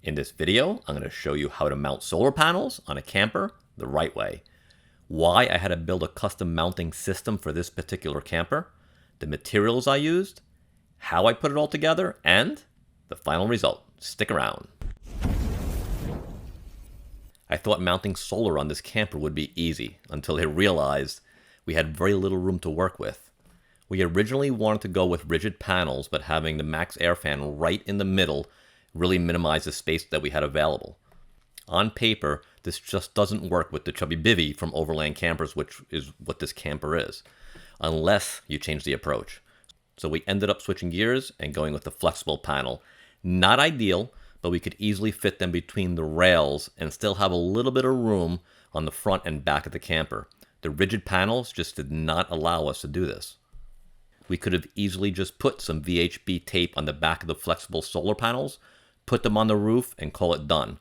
In this video, I'm going to show you how to mount solar panels on a camper the right way, why I had to build a custom mounting system for this particular camper, the materials I used, how I put it all together, and the final result. Stick around. I thought mounting solar on this camper would be easy until I realized we had very little room to work with. We originally wanted to go with rigid panels, but having the Maxxair fan right in the middle really minimized the space that we had available. On paper, this just doesn't work with the chubby bivvy from Overland campers, which is what this camper is, unless you change the approach. So we ended up switching gears and going with the flexible panel. Not ideal, but we could easily fit them between the rails and still have a little bit of room on the front and back of the camper. The rigid panels just did not allow us to do this. We could have easily just put some VHB tape on the back of the flexible solar panels, put them on the roof, and call it done.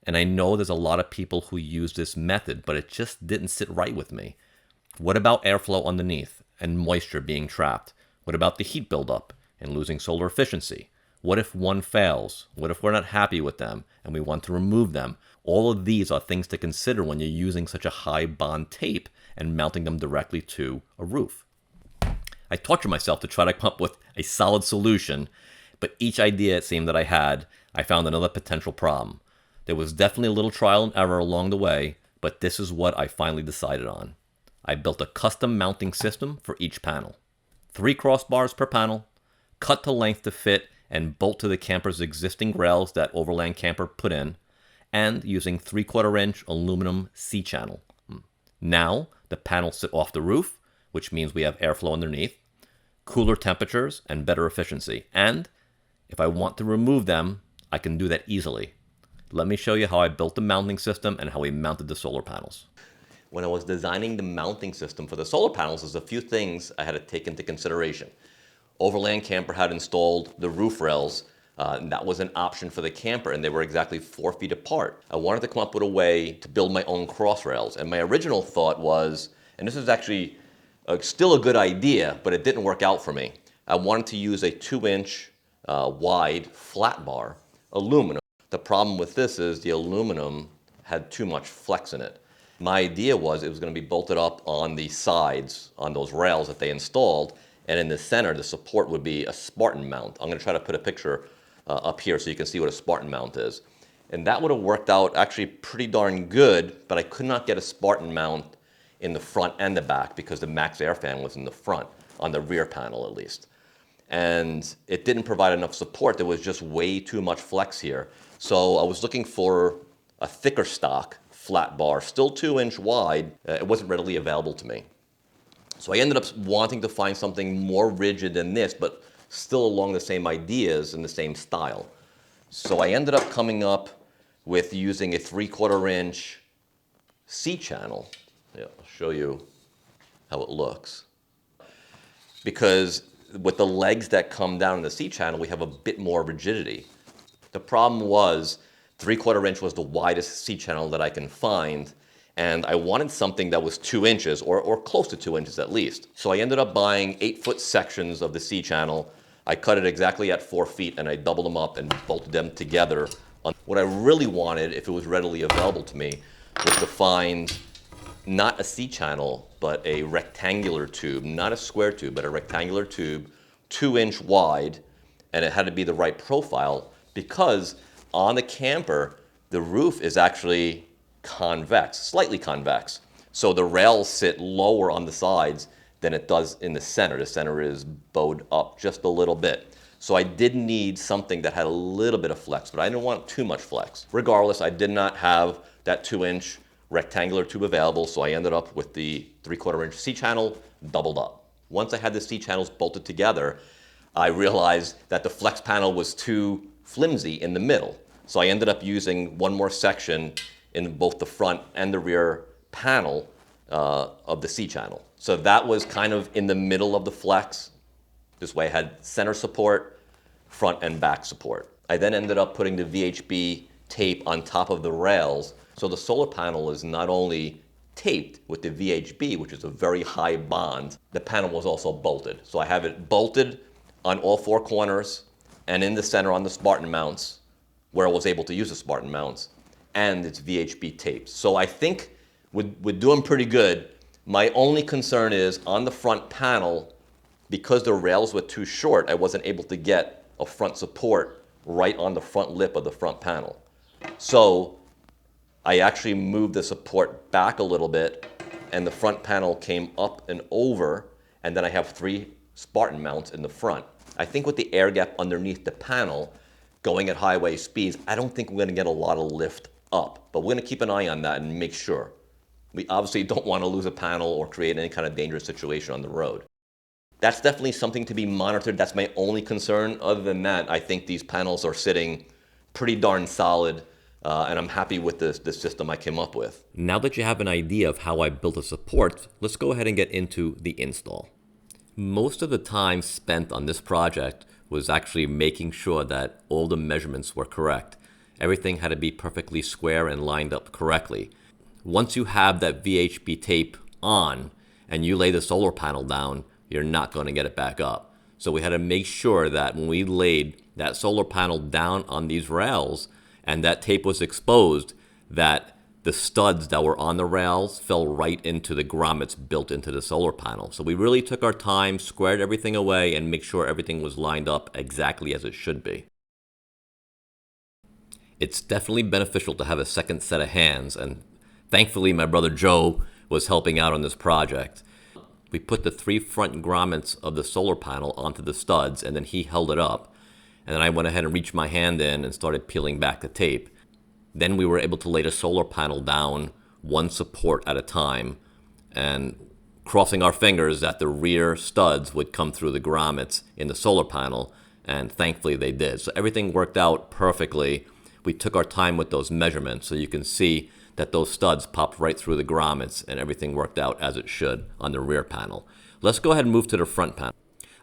And I know there's a lot of people who use this method, but it just didn't sit right with me. What about airflow underneath and moisture being trapped? What about the heat buildup and losing solar efficiency? What if one fails? What if we're not happy with them and we want to remove them? All of these are things to consider when you're using such a high bond tape and mounting them directly to a roof. I tortured myself to try to come up with a solid solution, but each idea it seemed that I had, I found another potential problem. There was definitely a little trial and error along the way, but this is what I finally decided on. I built a custom mounting system for each panel. 3 crossbars per panel, cut to length to fit and bolt to the camper's existing rails that Overland camper put in, and using 3/4 inch aluminum C-channel. Now, the panels sit off the roof, which means we have airflow underneath, cooler temperatures, and better efficiency. And if I want to remove them, I can do that easily. Let me show you how I built the mounting system and how we mounted the solar panels. When I was designing the mounting system for the solar panels, there's a few things I had to take into consideration. Overland camper had installed the roof rails, and that was an option for the camper, and they were exactly 4 feet apart. I wanted to come up with a way to build my own cross rails, and my original thought was, and this is actually still a good idea, but it didn't work out for me. I wanted to use a 2-inch wide flat bar aluminum. The problem with this is the aluminum had too much flex in it. My idea was it was going to be bolted up on the sides on those rails that they installed, and in the center the support would be a Spartan mount. I'm going to try to put a picture up here so you can see what a Spartan mount is. And that would have worked out actually pretty darn good, but I could not get a Spartan mount in the front and the back because the Maxxair fan was in the front, on the rear panel at least. And it didn't provide enough support. There was just way too much flex here. So I was looking for a thicker stock flat bar, still 2-inch wide. It wasn't readily available to me. So I ended up wanting to find something more rigid than this, but still along the same ideas and the same style. So I ended up coming up with using a 3/4 inch C-channel. Yeah, I'll show you how it looks. Because with the legs that come down in the C-channel, we have a bit more rigidity. The problem was 3/4 inch was the widest C-channel that I can find, and I wanted something that was 2 inches or close to 2 inches at least. So I ended up buying 8-foot sections of the C-channel. I cut it exactly at 4 feet and I doubled them up and bolted them together. What I really wanted, if it was readily available to me, was to find not a C-channel, but a rectangular tube, not a square tube, but a rectangular tube, 2-inch wide, and it had to be the right profile because on the camper, the roof is actually convex, slightly convex. So the rails sit lower on the sides than it does in the center. The center is bowed up just a little bit. So I did need something that had a little bit of flex, but I didn't want too much flex. Regardless, I did not have that 2-inch rectangular tube available, so I ended up with the 3/4 inch C-channel doubled up. Once I had the C-channels bolted together, I realized that the flex panel was too flimsy in the middle. So I ended up using one more section in both the front and the rear panel of the C-channel. So that was kind of in the middle of the flex. This way I had center support, front and back support. I then ended up putting the VHB tape on top of the rails. So the solar panel is not only taped with the VHB, which is a very high bond, the panel was also bolted. So I have it bolted on all 4 corners and in the center on the Spartan mounts where I was able to use the Spartan mounts, and it's VHB tapes. So I think we're doing pretty good. My only concern is on the front panel, because the rails were too short, I wasn't able to get a front support right on the front lip of the front panel. So I actually moved the support back a little bit, and the front panel came up and over, and then I have 3 Spartan mounts in the front. I think with the air gap underneath the panel, going at highway speeds, I don't think we're going to get a lot of lift up, but we're going to keep an eye on that and make sure. We obviously don't want to lose a panel or create any kind of dangerous situation on the road. That's definitely something to be monitored. That's my only concern. Other than that, I think these panels are sitting pretty darn solid, and I'm happy with this system I came up with. Now that you have an idea of how I built the support, let's go ahead and get into the install. Most of the time spent on this project was actually making sure that all the measurements were correct. Everything had to be perfectly square and lined up correctly. Once you have that VHB tape on and you lay the solar panel down, you're not going to get it back up. So we had to make sure that when we laid that solar panel down on these rails and that tape was exposed, that the studs that were on the rails fell right into the grommets built into the solar panel. So we really took our time, squared everything away, and make sure everything was lined up exactly as it should be. It's definitely beneficial to have a second set of hands, and thankfully my brother Joe was helping out on this project. We put the 3 front grommets of the solar panel onto the studs, and then he held it up. And then I went ahead and reached my hand in and started peeling back the tape. Then we were able to lay the solar panel down 1 support at a time, and crossing our fingers that the rear studs would come through the grommets in the solar panel, and thankfully they did. So everything worked out perfectly. We took our time with those measurements, so you can see that those studs popped right through the grommets and everything worked out as it should on the rear panel. Let's go ahead and move to the front panel.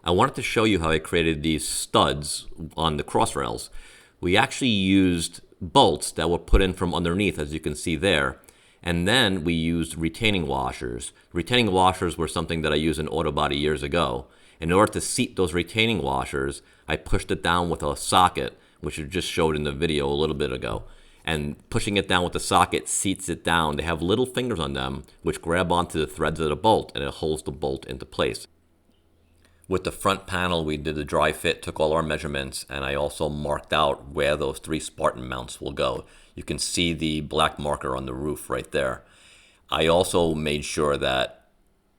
I wanted to show you how I created these studs on the cross rails. We actually used bolts that were put in from underneath, as you can see there, and then we used retaining washers. Retaining washers were something that I used in auto body years ago. In order to seat those retaining washers, I pushed it down with a socket, which I just showed in the video a little bit ago. And pushing it down with the socket seats it down. They have little fingers on them which grab onto the threads of the bolt, and it holds the bolt into place. With the front panel, we did the dry fit, took all our measurements, and I also marked out where those 3 Spartan mounts will go. You can see the black marker on the roof right there. I also made sure that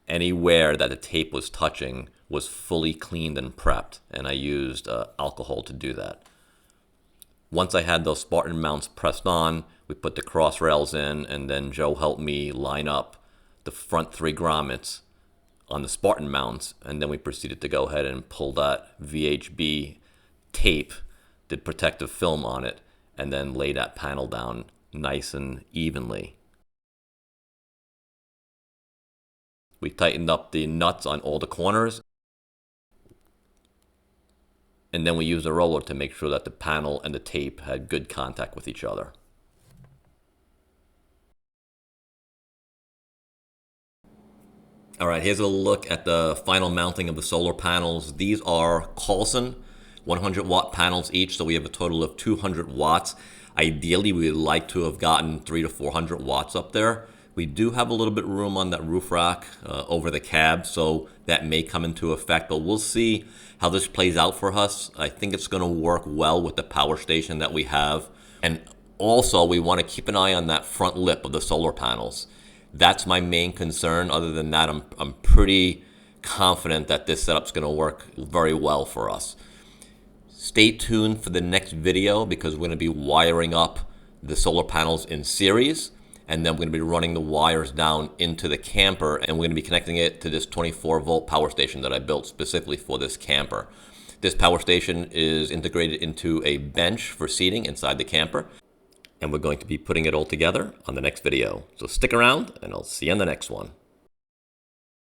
anywhere that the tape was touching was fully cleaned and prepped, and I used alcohol to do that. Once I had those Spartan mounts pressed on, we put the cross rails in, and then Joe helped me line up the front 3 grommets on the Spartan mounts, and then we proceeded to go ahead and pull that VHB tape, did protective film on it, and then lay that panel down nice and evenly. We tightened up the nuts on all the corners, and then we used a roller to make sure that the panel and the tape had good contact with each other. All right, here's a look at the final mounting of the solar panels. These are Coulson 100 watt panels each, so we have a total of 200 watts. Ideally, we would like to have gotten 300 to 400 watts up there. We do have a little bit of room on that roof rack over the cab, so that may come into effect, but we'll see how this plays out for us. I think it's going to work well with the power station that we have. And also, we want to keep an eye on that front lip of the solar panels. That's my main concern. Other than that, I'm pretty confident that this setup's going to work very well for us. Stay tuned for the next video because we're going to be wiring up the solar panels in series, and then we're going to be running the wires down into the camper, and we're going to be connecting it to this 24-volt power station that I built specifically for this camper. This power station is integrated into a bench for seating inside the camper, and we're going to be putting it all together on the next video. So stick around, and I'll see you on the next one.